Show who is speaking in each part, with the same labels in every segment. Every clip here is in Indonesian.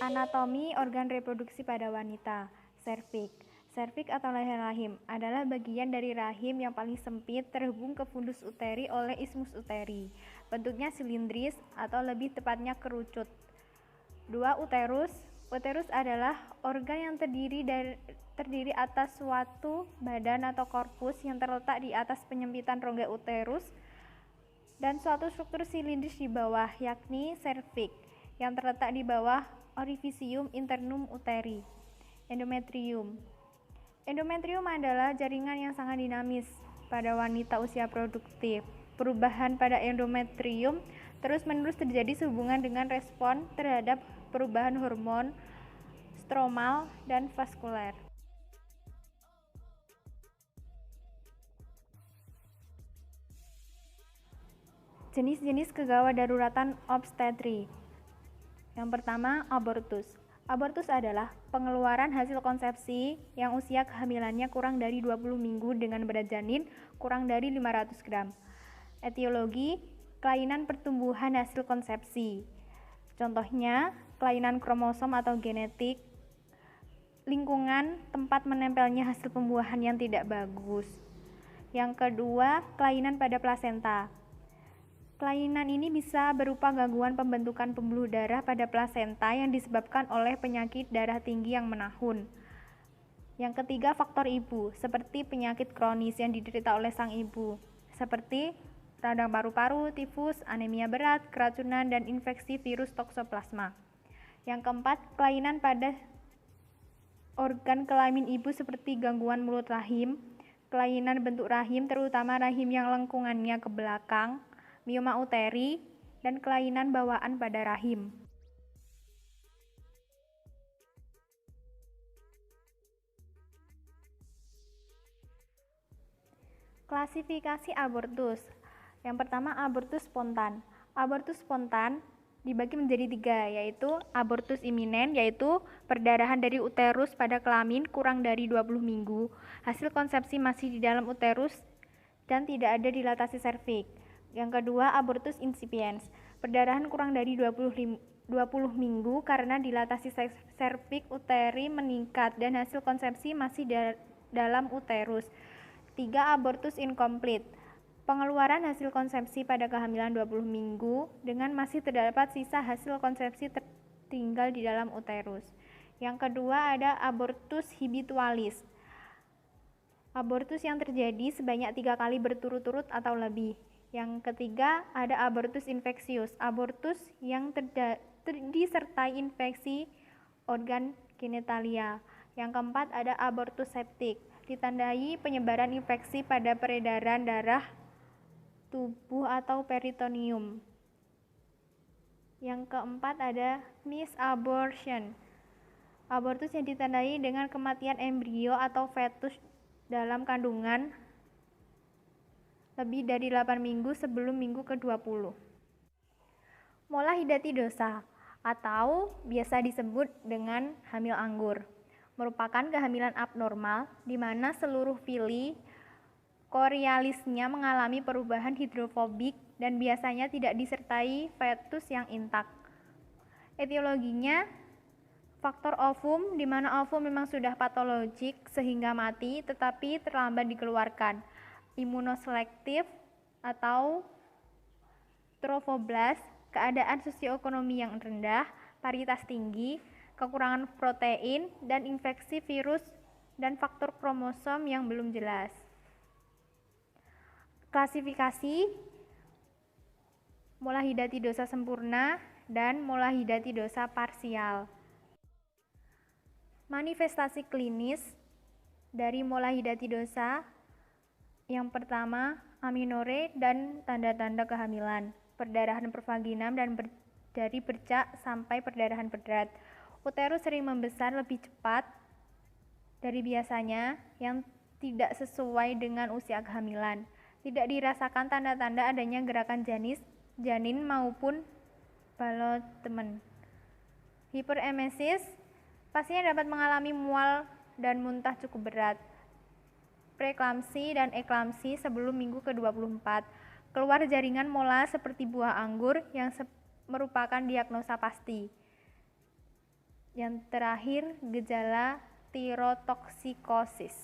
Speaker 1: Anatomi organ reproduksi pada wanita. Serviks. Serviks atau leher rahim adalah bagian dari rahim yang paling sempit terhubung ke fundus uteri oleh isthmus uteri. Bentuknya silindris atau lebih tepatnya kerucut. 2. Uterus. Uterus adalah organ yang terdiri atas suatu badan atau korpus yang terletak di atas penyempitan rongga uterus dan suatu struktur silindris di bawah, yakni serviks, yang terletak di bawah orifisium internum uteri. Endometrium. Endometrium adalah jaringan yang sangat dinamis pada wanita usia produktif. Perubahan pada endometrium terus-menerus terjadi sehubungan dengan respon terhadap perubahan hormon stromal dan vaskuler. Jenis-jenis kegawat daruratan obstetri. Yang pertama, abortus. Abortus adalah pengeluaran hasil konsepsi yang usia kehamilannya kurang dari 20 minggu dengan berat janin kurang dari 500 gram. Etiologi, kelainan pertumbuhan hasil konsepsi. Contohnya, kelainan kromosom atau genetik, lingkungan tempat menempelnya hasil pembuahan yang tidak bagus. Yang kedua, kelainan pada plasenta. Kelainan ini bisa berupa gangguan pembentukan pembuluh darah pada plasenta yang disebabkan oleh penyakit darah tinggi yang menahun. Yang ketiga, faktor ibu, seperti penyakit kronis yang diderita oleh sang ibu, seperti radang paru-paru, tifus, anemia berat, keracunan, dan infeksi virus toksoplasma. Yang keempat, kelainan pada organ kelamin ibu seperti gangguan mulut rahim, kelainan bentuk rahim terutama rahim yang lengkungannya ke belakang, mioma uteri, dan kelainan bawaan pada rahim. Klasifikasi abortus. Yang pertama, abortus spontan. Abortus spontan dibagi menjadi 3, yaitu abortus iminen, yaitu perdarahan dari uterus pada kelamin kurang dari 20 minggu, hasil konsepsi masih di dalam uterus dan tidak ada dilatasi serviks. Yang kedua, abortus insipiens, perdarahan kurang dari 20 minggu karena dilatasi serviks uteri meningkat dan hasil konsepsi masih dalam uterus. 3. Abortus incomplete, pengeluaran hasil konsepsi pada kehamilan 20 minggu dengan masih terdapat sisa hasil konsepsi tertinggal di dalam uterus. Yang kedua ada abortus habitualis, abortus yang terjadi sebanyak 3 kali berturut-turut atau lebih. Yang ketiga ada abortus infeksius, abortus yang disertai infeksi organ genitalia. Yang keempat ada abortus septik, ditandai penyebaran infeksi pada peredaran darah tubuh atau peritoneum. Yang keempat ada misabortion, abortus yang ditandai dengan kematian embrio atau fetus dalam kandungan lebih dari 8 minggu sebelum minggu ke-20. Molahidatidosa atau biasa disebut dengan hamil anggur merupakan kehamilan abnormal di mana seluruh fili chorialisnya mengalami perubahan hidrofobik dan biasanya tidak disertai fetus yang intak. Etiologinya faktor ovum, di mana ovum memang sudah patologik sehingga mati tetapi terlambat dikeluarkan. Imunoselektif atau trofoblast, keadaan sosioekonomi yang rendah, paritas tinggi, kekurangan protein, dan infeksi virus dan faktor kromosom yang belum jelas. Klasifikasi molahidatidosa sempurna dan molahidatidosa parsial. Manifestasi klinis dari molahidatidosa yang pertama, aminore dan tanda-tanda kehamilan, perdarahan pervaginam dan dari bercak sampai perdarahan berat. Uterus sering membesar lebih cepat dari biasanya yang tidak sesuai dengan usia kehamilan. Tidak dirasakan tanda-tanda adanya gerakan janin maupun ballottement. Hiperemesis, pasien dapat mengalami mual dan muntah cukup berat. Preeklamsi dan eklamsi sebelum minggu ke-24. Keluar jaringan mola seperti buah anggur yang merupakan diagnosa pasti. Yang terakhir, gejala tirotoksikosis.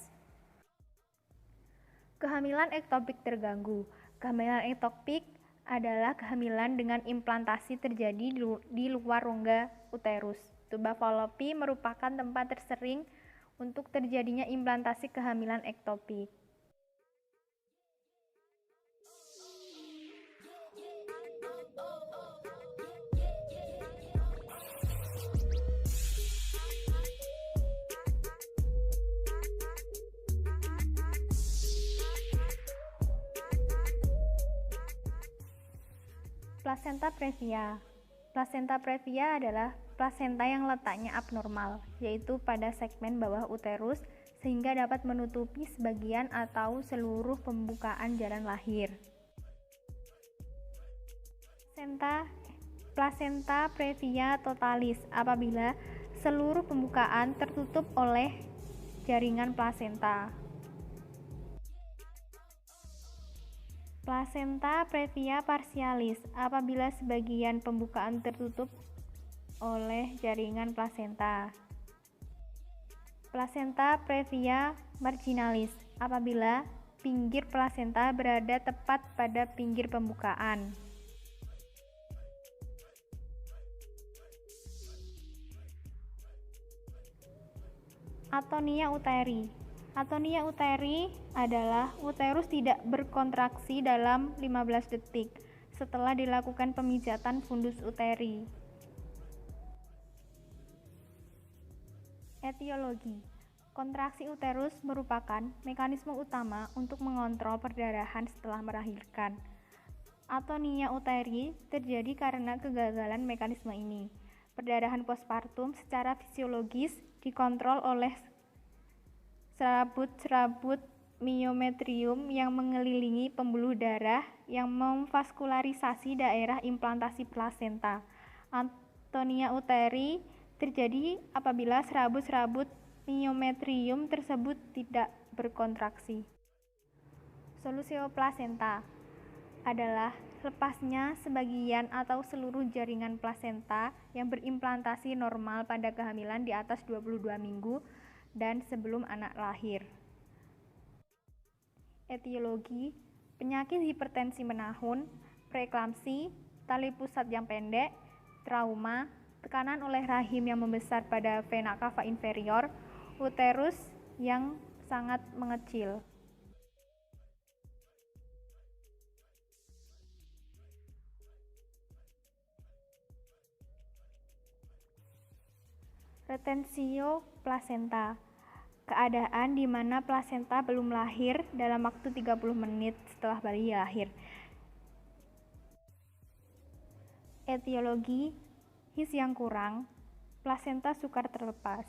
Speaker 1: Kehamilan ektopik terganggu. Kehamilan ektopik adalah kehamilan dengan implantasi terjadi di luar rongga uterus. Tuba Fallopi merupakan tempat tersering untuk terjadinya implantasi kehamilan ektopik. Plasenta previa. Plasenta previa adalah plasenta yang letaknya abnormal, yaitu pada segmen bawah uterus, sehingga dapat menutupi sebagian atau seluruh pembukaan jalan lahir. Plasenta previa totalis apabila seluruh pembukaan tertutup oleh jaringan plasenta. Plasenta previa partialis apabila sebagian pembukaan tertutup oleh jaringan plasenta. Plasenta previa marginalis apabila pinggir plasenta berada tepat pada pinggir pembukaan. Atonia uteri. Atonia uteri adalah uterus tidak berkontraksi dalam 15 detik setelah dilakukan pemijatan fundus uteri. Etiologi. Kontraksi uterus merupakan mekanisme utama untuk mengontrol perdarahan setelah melahirkan. Atonia uteri terjadi karena kegagalan mekanisme ini. Perdarahan postpartum secara fisiologis dikontrol oleh serabut-serabut miometrium yang mengelilingi pembuluh darah yang memvaskularisasi daerah implantasi plasenta. Atonia uteri terjadi apabila serabut-serabut miometrium tersebut tidak berkontraksi. Solusio plasenta adalah lepasnya sebagian atau seluruh jaringan plasenta yang berimplantasi normal pada kehamilan di atas 22 minggu dan sebelum anak lahir. Etiologi, penyakit hipertensi menahun, preeklamsi, tali pusat yang pendek, trauma, tekanan oleh rahim yang membesar pada vena cava inferior, uterus yang sangat mengecil. Retensio plasenta, keadaan di mana plasenta belum lahir dalam waktu 30 menit setelah bayi lahir. Etiologi, his yang kurang, plasenta sukar terlepas.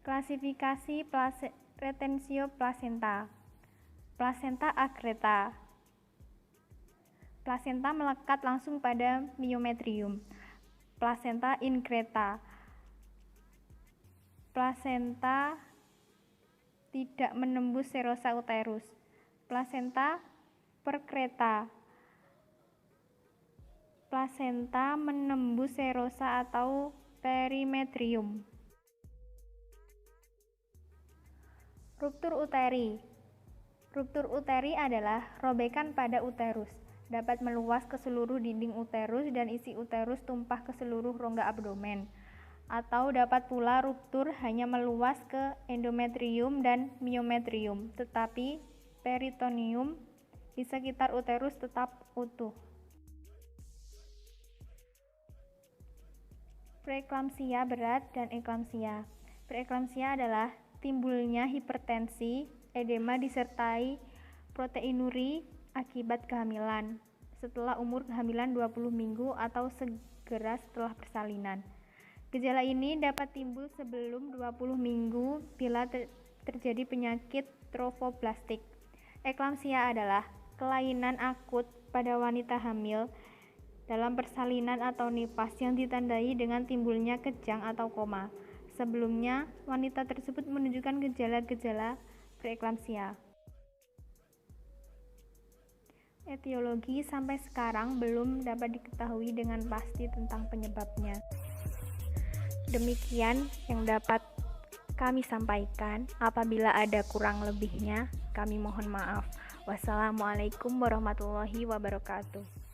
Speaker 1: Klasifikasi retensio plasenta. Plasenta akreta. Plasenta melekat langsung pada miometrium. Plasenta inkreta. Plasenta tidak menembus serosa uterus. Plasenta perkreta. Plasenta menembus serosa atau perimetrium. Ruptur uteri. Ruptur uteri adalah robekan pada uterus. Dapat meluas ke seluruh dinding uterus dan isi uterus tumpah ke seluruh rongga abdomen. Atau dapat pula ruptur hanya meluas ke endometrium dan miometrium, tetapi peritoneum di sekitar uterus tetap utuh. Preeklamsia berat dan eklamsia. Preeklamsia adalah timbulnya hipertensi, edema disertai proteinuri akibat kehamilan setelah umur kehamilan 20 minggu atau segera setelah persalinan. Gejala ini dapat timbul sebelum 20 minggu bila terjadi penyakit trofoblastik. Eklamsia adalah kelainan akut pada wanita hamil dalam persalinan atau nifas yang ditandai dengan timbulnya kejang atau koma. Sebelumnya, wanita tersebut menunjukkan gejala-gejala preeklamsia. Etiologi sampai sekarang belum dapat diketahui dengan pasti tentang penyebabnya. Demikian yang dapat kami sampaikan. Apabila ada kurang lebihnya, kami mohon maaf. Wassalamualaikum warahmatullahi wabarakatuh.